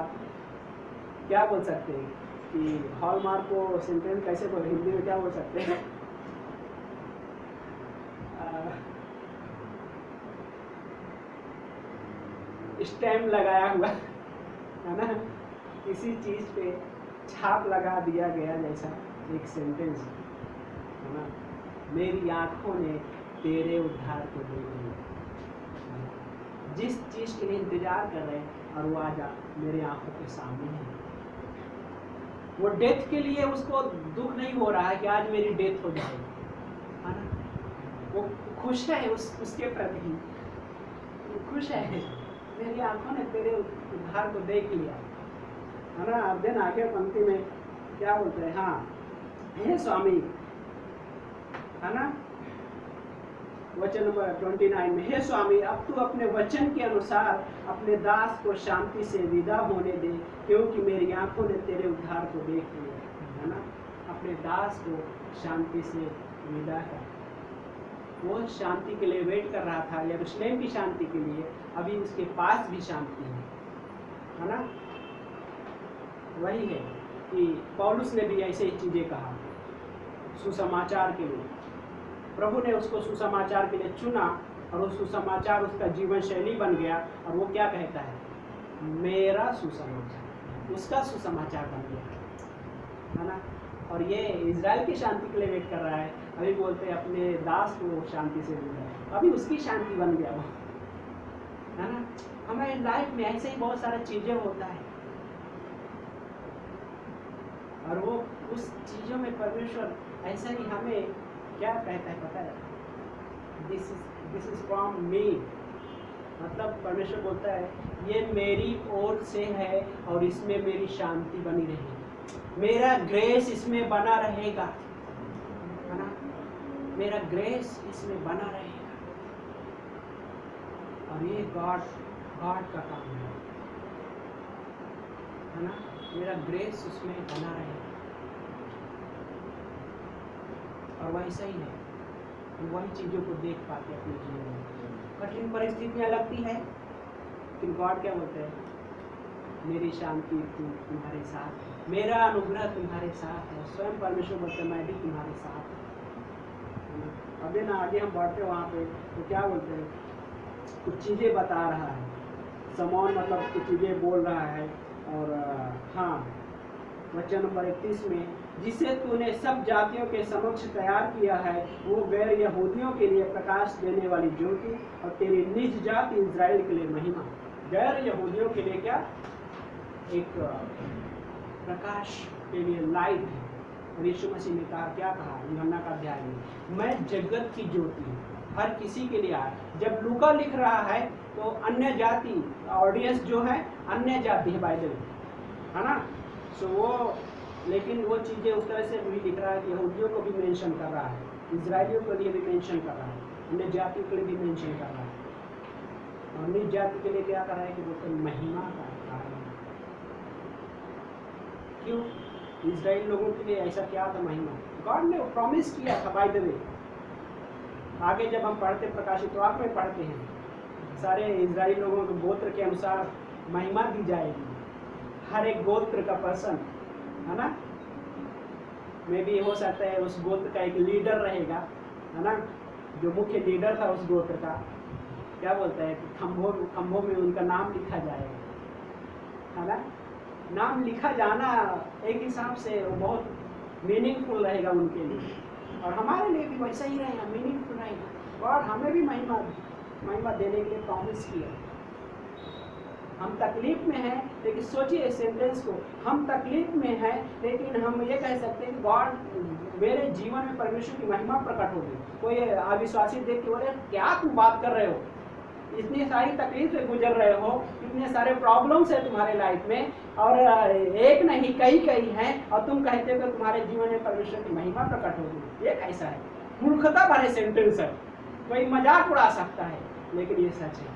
क्या बोल सकते हैं कि हॉलमार्क को सेंटेंस कैसे बोले, हिंदी में क्या बोल सकते हैं? स्टैम्प लगाया हुआ है ना, किसी चीज पे छाप लगा दिया गया जैसा एक सेंटेंस है ना। मेरी आंखों ने तेरे उद्धार को देख लिया। जिस चीज के लिए इंतजार कर रहे हैं और वो आज मेरे आंखों के सामने है। वो डेथ के लिए उसको दुख नहीं हो रहा है कि आज मेरी डेथ हो जाएगी, है ना। वो खुश है उसके प्रति, वो खुश है। मेरी आंखों ने तेरे उद्धार को देख लिया, है ना। अब दिन आगे पंक्ति में क्या बोलते हैं, हाँ हे स्वामी, है ना, वचन नंबर 29 में, हे स्वामी अब तू अपने वचन के अनुसार अपने दास को शांति से विदा होने दे, क्योंकि मेरी आंखों ने तेरे उद्धार को देख लिया, है ना। अपने दास को शांति से विदा कर। वो शांति के लिए वेट कर रहा था, यरूशलेम की शांति के लिए। अभी उसके पास भी शांति है ना। वही है कि पौलुस ने भी ऐसे ही चीजें कहा सुसमाचार के लिए। प्रभु ने उसको सुसमाचार के लिए चुना और वो सुसमाचार उसका जीवन शैली बन गया। और वो क्या कहता है, मेरा सुसमाचार उसका सुसमाचार बन गया, है ना। और ये इजराइल की शांति के लिए वेट कर रहा है। अभी बोलते हैं अपने दास को शांति से मिला, अभी उसकी शांति बन गया वो, है ना। हमारे लाइफ में ऐसे ही बहुत सारी चीजें होता है और वो उस चीजों में परमेश्वर ऐसा ही हमें क्या कहता है पता है, दिस इज फ्रॉम मी। मतलब परमेश्वर बोलता है ये मेरी ओर से है और इसमें मेरी शांति बनी रहेगी, मेरा ग्रेस इसमें बना रहेगा, है ना। मेरा ग्रेस इसमें बना रहेगा। और ये गॉड का काम है ना। मेरा ग्रेस उसमें बना रहेगा। और वैसा ही है, वही चीज़ों को देख पाते अपने जीवन में। कठिन परिस्थितियाँ लगती है, लेकिन गॉड क्या बोलते हैं, मेरी शांति तुम्हारे साथ है, मेरा अनुग्रह तुम्हारे साथ है। स्वयं परमेश्वर बोलते हैं मैं भी तुम्हारे साथ हूँ। अभी ना आगे हम बढ़ते वहाँ पे तो क्या बोलते हैं, कुछ चीज़ें बता रहा है समौन, मतलब कुछ चीज़ें बोल रहा है। और हाँ, वचन नंबर 31 में, जिसे तूने सब जातियों के समक्ष तैयार किया है, वो गैर यहूदियों के लिए प्रकाश देने वाली ज्योति और तेरी निज जाति इजराइल के लिए महिमा। गैर यहूदियों के लिए क्या, एक प्रकाश के लिए लाइट है। और यीशु मसीह ने कहा, क्या कहा यूहन्ना का अध्याय में, मैं जगत की ज्योति हूँ, हर किसी के लिए आया। जब लूका लिख रहा है तो अन्य जाति ऑडियंस जो है अन्य जाति है बाइबल, है ना। सो वो, लेकिन वो चीज़ें उस तरह से भी लिख रहा है कि यहूदियों को भी मेंशन कर रहा है, इजराइलियों के लिए भी मेंशन कर रहा है, अन्य जाति के लिए भी मेंशन कर रहा है। और निज जाति के लिए क्या कर रहा है कि वो महिमा का कारण। क्यों, इजराइल लोगों के लिए ऐसा क्या था महिमा, गॉड ने प्रॉमिस किया था। बाय द वे आगे जब हम पढ़ते प्रकाशित वाक्य में पढ़ते हैं, सारे इजराइल लोगों के गोत्र के अनुसार महिमा दी जाएगी, हर एक गोत्र का पर्सन, है ना। में भी हो सकता है उस गोत्र का एक लीडर रहेगा, है ना, जो मुख्य लीडर था उस गोत्र का। क्या बोलता है कि खंभों में उनका नाम लिखा जाएगा, है ना। नाम लिखा जाना एक हिसाब से वो बहुत मीनिंगफुल रहेगा उनके लिए, और हमारे लिए भी वैसा ही रहेगा, मीनिंगफुल रहेगा। और हमें भी महिमा देने के लिए प्रॉमिस किया। हम तकलीफ में हैं, लेकिन सोचिए इस सेंटेंस को, हम तकलीफ में हैं लेकिन हम ये कह सकते हैं कि गॉड मेरे जीवन में परमेश्वर की महिमा प्रकट होगी। कोई अविश्वासी देख के बोले क्या तुम बात कर रहे हो, इतनी सारी तकलीफ से गुजर रहे हो, इतने सारे प्रॉब्लम्स है तुम्हारे लाइफ में और एक नहीं कई हैं और तुम कहते हो कि तुम्हारे जीवन में परमेश्वर की महिमा प्रकट होगी। ये कैसा है, मूर्खता भरे सेंटेंस है, कोई मजाक उड़ा सकता है, लेकिन ये सच है।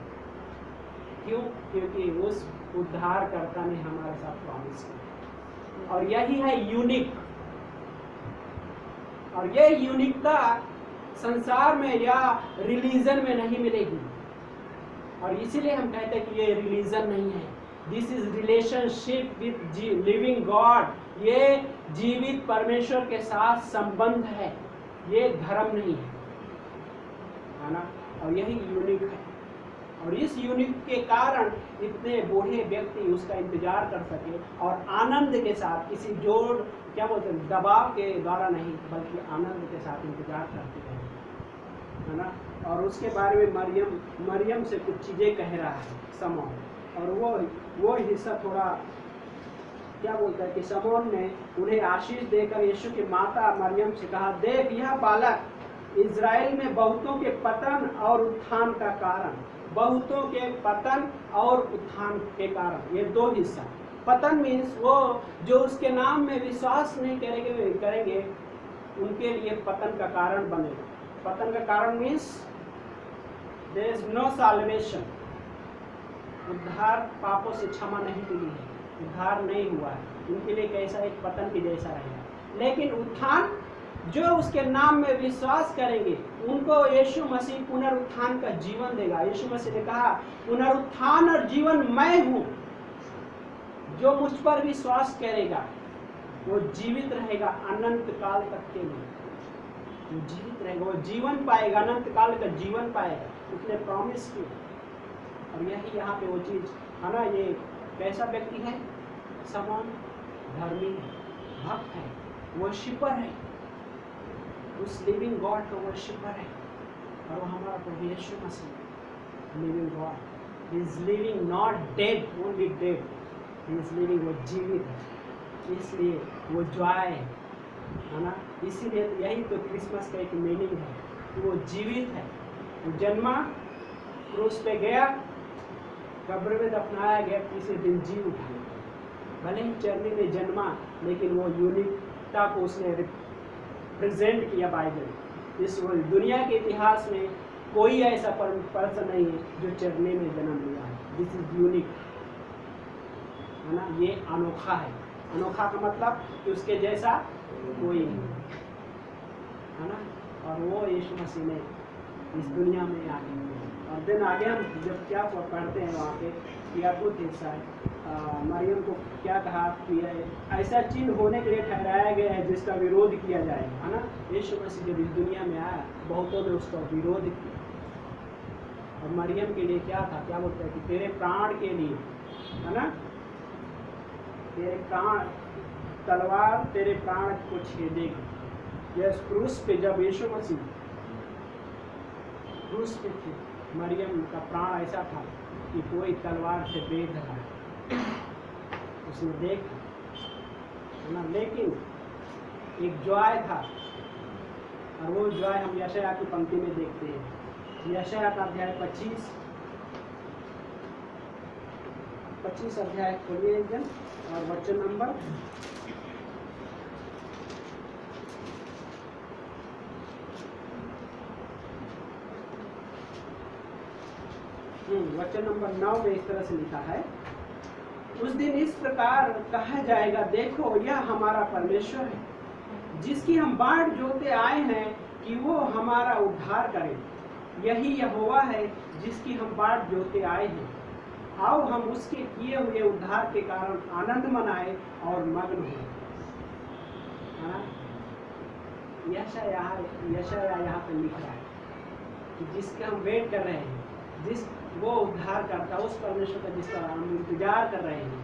क्यों? क्योंकि उस उद्धारकर्ता ने हमारे साथ प्रॉमिस किया और यही है यूनिक। और ये यूनिकता संसार में या रिलीजन में नहीं मिलेगी, और इसीलिए हम कहते हैं कि ये रिलीजन नहीं है, this is relationship with living God. ये जीवित परमेश्वर के साथ संबंध है, ये धर्म नहीं है ना। और यही यूनिक है, और इस यूनिक के कारण इतने बूढ़े व्यक्ति उसका इंतजार कर सके और आनंद के साथ, किसी जोर क्या बोलते हैं दबाव के द्वारा नहीं, बल्कि आनंद के साथ इंतजार करते हैं, है ना। और उसके बारे में मरियम से कुछ चीज़ें कह रहा है समौन, और वो हिस्सा थोड़ा क्या बोलता है कि समौन ने उन्हें आशीष देकर यीशु की माता मरियम से कहा, देख यह बालक इज़राइल में बहुतों के पतन और उत्थान का कारण, बहुतों के पतन और उत्थान के कारण। ये दो हिस्सा, पतन मीन्स वो जो उसके नाम में विश्वास नहीं करेंगे उनके लिए पतन का कारण बनेगा। पतन का कारण means there is no salvation, उद्धार पापों से क्षमा नहीं मिली है, उद्धार नहीं हुआ है, उनके लिए कैसा एक पतन के जैसा रहेगा। लेकिन उत्थान, जो उसके नाम में विश्वास करेंगे उनको यीशु मसीह पुनरुत्थान का जीवन देगा। यीशु मसीह ने कहा पुनरुत्थान और जीवन मैं हूँ, जो मुझ पर विश्वास करेगा वो जीवित रहेगा अनंत काल तक के लिए, वो जीवित रहेगा, वो जीवन पाएगा, अनंत काल का जीवन पाएगा, उसने प्रॉमिस की। और यही यहाँ पे वो चीज़ है ना। ये कैसा व्यक्ति है? समान धर्मी है, भक्त है, वर्शिपर है, उस लिविंग गॉड का वर्शिपर है, और वो हमारा प्रभु Yeshu Masih living God, he is living, not dead, only dead, he is living, वो जीवित है, इसलिए वो जॉय है ना। इसीलिए यही तो क्रिसमस का एक मीनिंग है कि वो जीवित है, वो जन्मा, क्रूस पे गया, कब्र में दफनाया गया, तीसरे दिन जी उठा। भले ही चरनी में जन्मा, लेकिन वो यूनिकता को उसने प्रेजेंट किया बाइबल। इस दुनिया के इतिहास में कोई ऐसा पर्सन नहीं है जो चरनी में जन्म लिया है। दिस इज यूनिक, है ना। ये अनोखा है। अनोखा का मतलब कि उसके जैसा कोई नहीं, है ना। और वो यीशु मसीह ने इस दुनिया में आगे, और दिन आगे हम जब क्या पढ़ते हैं वहाँ पे कि अद्भुत हिस्सा है, मरियम को क्या कहा कि ऐसा चिन्ह होने के लिए ठहराया गया है जिसका विरोध किया जाएगा, है ना। यीशु मसीह जब इस दुनिया में आया बहुतों ने उसका विरोध किया, और मरियम के लिए क्या था, क्या बोलते हैं कि तेरे प्राण के लिए, है ना, तेरे प्राण, तलवार तेरे प्राण को छेदेगी। यस, क्रूस पे जब यीशु मसीह क्रूस पे थे, मरियम का प्राण ऐसा था कि कोई तलवार से बेध रहा है, उसने देखा, है ना। लेकिन एक जॉय था, और वो जॉय हम यशायाह की पंक्ति में देखते हैं। यशायाह का अध्याय 25 अध्याय खोलिए एक जन, और वचन नंबर 9 में इस तरह से लिखा है, उस दिन इस प्रकार कहा जाएगा, देखो यह हमारा परमेश्वर है जिसकी हम बाट जोते आए हैं कि वो हमारा उद्धार करे। यही यहोवा है जिसकी हम बाट जोते आए हैं, आओ हम उसके किए हुए उद्धार के कारण आनंद मनाए और मग्न हो। यशायाह यहाँ पे लिख रहा है कि जिसके हम वेट कर रहे हैं, जिस वो उद्धार करता, उस परमेश्वर का जिसका हम इंतजार कर रहे हैं,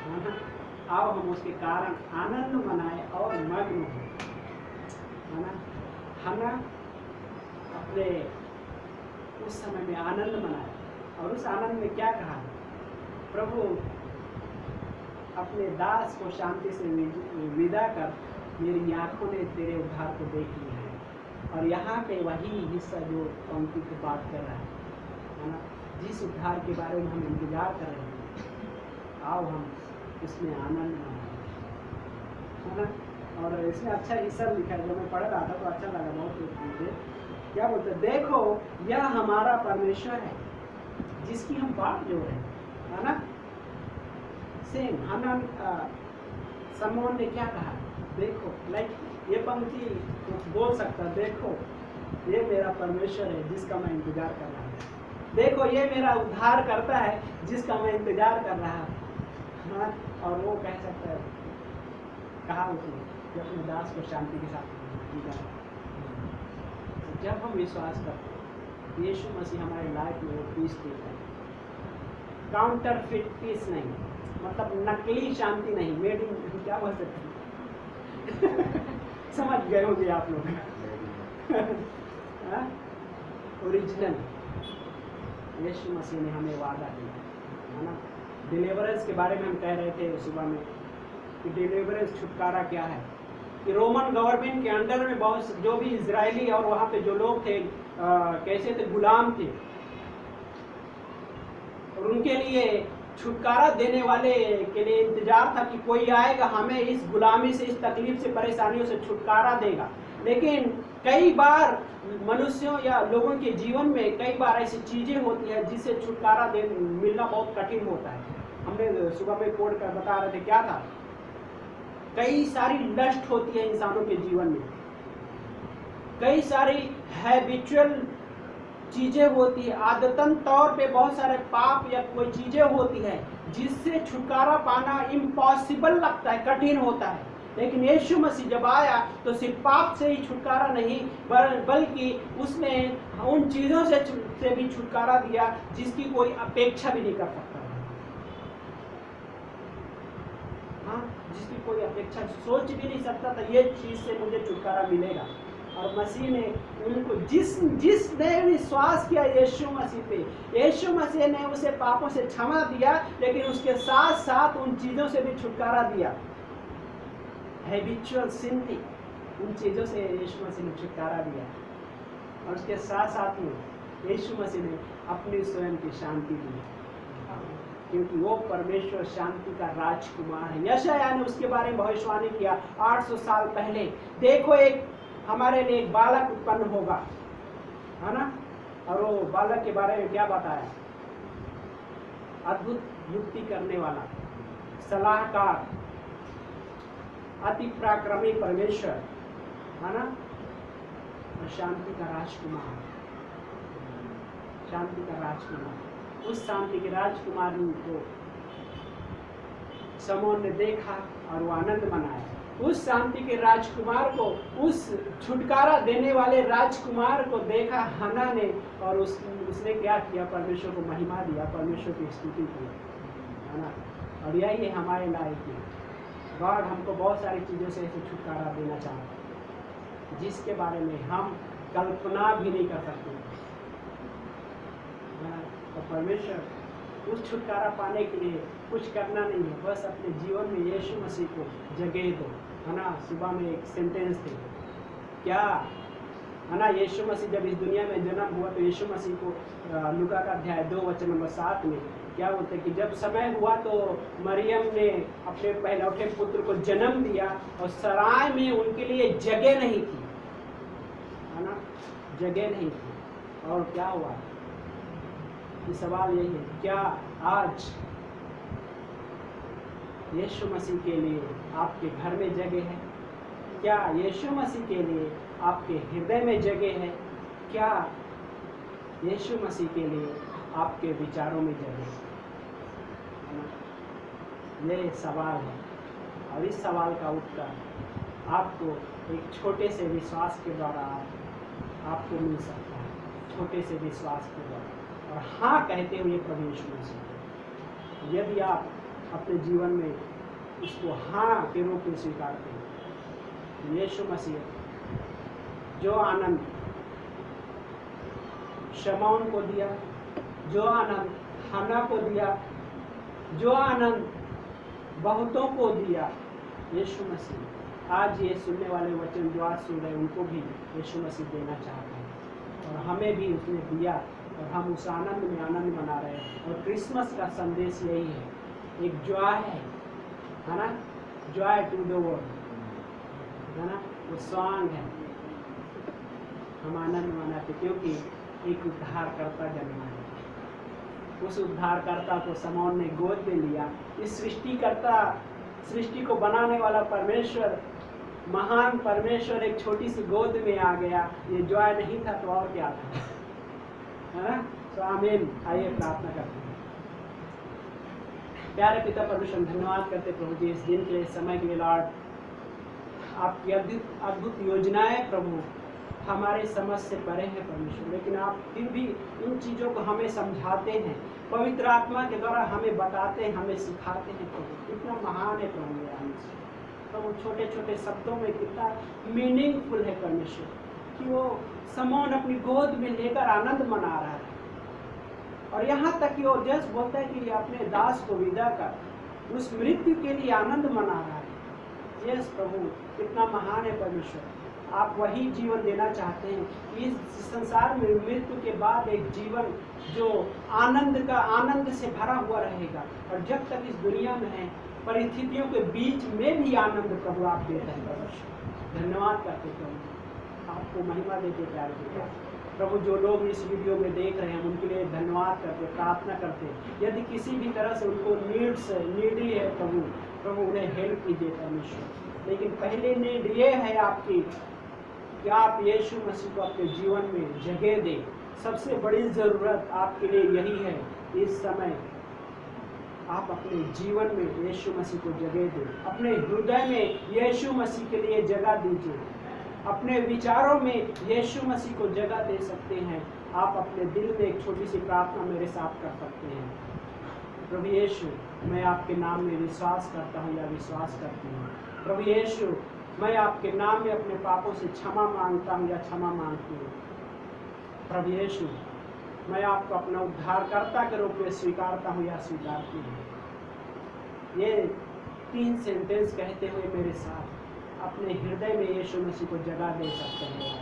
है ना, आओ हम उसके कारण आनंद मनाए और मग्न हो, है ना। हमें अपने उस समय में आनंद मनाए, और उस आनंद में क्या कहा प्रभु अपने दास को शांति से विदा कर, मेरी आंखों ने तेरे उद्धार को देख लिया है। और यहाँ पे वही हिस्सा जो पंक्ति की बात कर रहा है ना, जिस उद्धार के बारे में हम इंतजार कर रहे हैं, आओ हम इसमें आनंद मनाएं, है ना। और इसमें अच्छा हिस्सा लिखा है, जो मैं पढ़ रहा था तो अच्छा लगा बहुत मुझे। क्या बोलते, देखो यह हमारा परमेश्वर है जिसकी हम बात जो है ना। सेम हम समोन ने क्या कहा, देखो, लाइक ये पंक्ति बोल सकता, देखो ये मेरा परमेश्वर है जिसका मैं इंतजार कर रहा हूँ, देखो ये मेरा उद्धार करता है जिसका मैं इंतजार कर रहा हूँ, हाँ। और वो कह सकता है, कहा उसने कि अपने दास को शांति के साथ विदा कर। जब हम विश्वास करते हैं यीशु मसीह हमारे लाइफ में वो पीस देता है, काउंटरफिट पीस नहीं, मतलब नकली शांति नहीं, मेड इन, क्या बोल सकते हैं समझ गए होंगे आप लोग ओरिजिनल यीशु मसीह ने हमें वादा किया, है ना। डिलीवरेंस के बारे में हम कह रहे थे सुबह में कि डिलीवरेंस, छुटकारा क्या है, कि रोमन गवर्नमेंट के अंडर में बहुत जो भी इजरायली और वहाँ पे जो लोग थे कैसे थे, गुलाम थे, और उनके लिए छुटकारा देने वाले के लिए इंतजार था कि कोई आएगा हमें इस गुलामी से, इस तकलीफ से, परेशानियों से छुटकारा देगा। लेकिन कई बार मनुष्यों या लोगों के जीवन में कई बार ऐसी चीजें होती है जिससे छुटकारा मिलना बहुत कठिन होता है। हमने सुबह में कोड कर बता रहे थे, क्या था, कई सारी लस्ट होती है इंसानों के जीवन में, कई सारी हैबिचुअल चीजें होती है, आदतन तौर पे बहुत सारे पाप या कोई चीजें होती है जिससे छुटकारा पाना इम्पॉसिबल लगता है, कठिन होता है। लेकिन यीशु मसीह जब आया तो सिर्फ पाप से ही छुटकारा नहीं, बल्कि उसने उन चीजों से भी छुटकारा दिया जिसकी कोई अपेक्षा भी नहीं कर सकता, हाँ, जिसकी कोई अपेक्षा सोच भी नहीं सकता था ये चीज से मुझे छुटकारा मिलेगा। और मसीह ने उनको जिसने विश्वास किया यीशु मसीह पे, यीशु मसीह ने उसे पापों से क्षमा दिया, लेकिन उसके साथ साथ उन चीज़ों से भी छुटकारा दिया। हैबिचुअल सिन थी, उन चीज़ों से यीशु मसीह ने छुटकारा दिया, और उसके साथ साथ में यीशु मसीह ने अपनी स्वयं की शांति दी, क्योंकि वो परमेश्वर शांति का राजकुमार है। यशायाह ने उसके बारे में भविष्यवाणी किया 800 साल पहले, देखो एक हमारे लिए एक बालक उत्पन्न होगा, है ना। और वो बालक के बारे में क्या बताया, अद्भुत युक्ति करने वाला, सलाहकार, अति पराक्रमी परमेश्वर, है ना, और शांति का राजकुमार, शांति का राजकुमार। उस शांति के राजकुमार को समोन ने देखा और वो आनंद मनाया। उस शांति के राजकुमार को, उस छुटकारा देने वाले राजकुमार को देखा हन्ना ने, और उसने क्या किया, परमेश्वर को महिमा दिया, परमेश्वर की स्तुति की, है ना। और यही है हमारे लाइफ में, गॉड हमको बहुत सारी चीज़ों से ऐसे छुटकारा देना चाहता है जिसके बारे में हम कल्पना भी नहीं कर सकते, तो परमेश्वर उस छुटकारा पाने के लिए कुछ करना नहीं है, बस अपने जीवन में यीशु मसीह को जगह दो, है ना। सुबह में एक सेंटेंस थे, क्या, है ना, यीशु मसीह जब इस दुनिया में जन्म हुआ तो यीशु मसीह को लूका का अध्याय 2 वचन नंबर 7 में क्या बोलते हैं कि जब समय हुआ तो मरियम ने अपने पहलौठे पुत्र को जन्म दिया और सराय में उनके लिए जगह नहीं थी, है ना, जगह नहीं थी। और क्या हुआ, ये सवाल यही है, क्या आज यीशु मसीह के लिए आपके घर में जगह है? क्या यीशु मसीह के लिए आपके हृदय में जगह है? क्या यीशु मसीह के लिए आपके विचारों में जगह है? ये सवाल है, और इस सवाल का उत्तर आपको एक छोटे से विश्वास के द्वारा आपको मिल सकता है, छोटे से विश्वास के द्वारा, और हाँ कहते हुए प्रभु यीशु मसीह। यदि आप अपने जीवन में उसको हाँ के रूप में स्वीकारते हैं, यीशु मसीह जो आनंद शमौन को दिया, जो आनंद हन्ना को दिया, जो आनंद बहुतों को दिया यीशु मसीह, आज ये सुनने वाले वचन जो आज सुन रहे उनको भी यीशु मसीह देना चाहते हैं, और हमें भी उसने दिया, और हम उस आनंद में आनंद मना रहे हैं। और क्रिसमस का संदेश यही है, एक जॉय है ना, जॉय टू द वर्ल्ड, है ना, वो सॉन्ग है। हम आनंद मनाते क्योंकि एक उद्धारकर्ता जन्मा है। उस उद्धारकर्ता को समौन ने गोद में लिया। इस सृष्टि को बनाने वाला परमेश्वर, महान परमेश्वर एक छोटी सी गोद में आ गया। ये जॉय नहीं था तो और क्या था, है ना। तो आमीन। आइए प्रार्थना करते हैं। प्यारे पिता परमेश्वर, धन्यवाद करते प्रभु जी इस दिन के लिए, इस समय के लिए। लॉर्ड, आपकी अद्भुत योजनाएं प्रभु हमारे समझ से परे हैं परमेश्वर, लेकिन आप फिर भी इन चीज़ों को हमें समझाते हैं, पवित्र आत्मा के द्वारा हमें बताते हैं, हमें सिखाते हैं प्रभु। कितना महान है प्रभु ये प्रभु, छोटे छोटे शब्दों में कितना मीनिंगफुल है परमेश्वर, कि वो समौन अपनी गोद में लेकर आनंद मना रहा है, और यहाँ तक कि वो जस्ट बोलता है कि अपने दास को विदा कर, उस मृत्यु के लिए आनंद मना रहा है। यस प्रभु, कितना महान है परमेश्वर। आप वही जीवन देना चाहते हैं, इस संसार में मृत्यु के बाद एक जीवन जो आनंद से भरा हुआ रहेगा, और जब तक इस दुनिया में है परिस्थितियों के बीच में भी आनंद प्रभु आप देते हैं परमेश्वर। धन्यवाद करते प्रभु, आपको महिमा देते प्यारे पिता। प्रभु, जो लोग इस वीडियो में देख रहे हैं उनके लिए धन्यवाद करते, प्रार्थना करते। यदि किसी भी तरह से उनको नीडी है प्रभु उन्हें हेल्प कीजिए परमेश्वर। लेकिन पहले नीड ये है आपकी कि आप यीशु मसीह को अपने जीवन में जगह दें। सबसे बड़ी ज़रूरत आपके लिए यही है, इस समय आप अपने जीवन में यीशु मसीह को जगह दें। अपने हृदय में यीशु मसीह के लिए जगह दीजिए। अपने विचारों में यीशु मसीह को जगह दे सकते हैं। आप अपने दिल में एक छोटी सी प्रार्थना मेरे साथ कर सकते हैं। प्रभु यीशु, मैं आपके नाम में विश्वास करता हूँ या विश्वास करती हूँ। प्रभु यीशु, मैं आपके नाम में अपने पापों से क्षमा मांगता हूँ या क्षमा मांगती हूँ। प्रभु यीशु, मैं आपको अपना उद्धारकर्ता के रूप में स्वीकारता हूँ या स्वीकारती हूँ। ये 3 सेंटेंस कहते हुए मेरे साथ अपने हृदय में यीशु मसीह को जगह दे सकते हैं,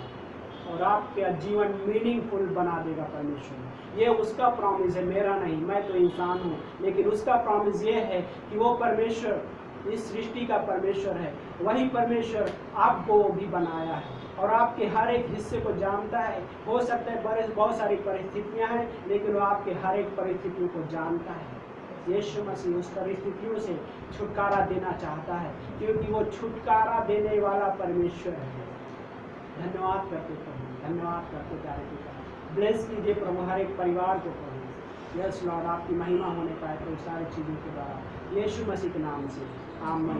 और आपका जीवन मीनिंगफुल बना देगा परमेश्वर। ये उसका प्रॉमिस है, मेरा नहीं। मैं तो इंसान हूँ, लेकिन उसका प्रॉमिस ये है कि वो परमेश्वर इस सृष्टि का परमेश्वर है। वही परमेश्वर आपको भी बनाया है और आपके हर एक हिस्से को जानता है। हो सकता है बहुत सारी परिस्थितियां हैं, लेकिन वो आपके हर एक परिस्थितियों को जानता है। यीशु मसीह उस परिस्थितियों से छुटकारा देना चाहता है, क्योंकि वो छुटकारा देने वाला परमेश्वर है। धन्यवाद करते प्रभु, धन्यवाद करते प्यारे पिता। ब्लेस कीजिए प्रभु हर एक परिवार को प्रभु। यस लॉर्ड, आपकी महिमा होने पाए तो सारी चीज़ों के द्वारा, यीशु मसीह के नाम से आमीन।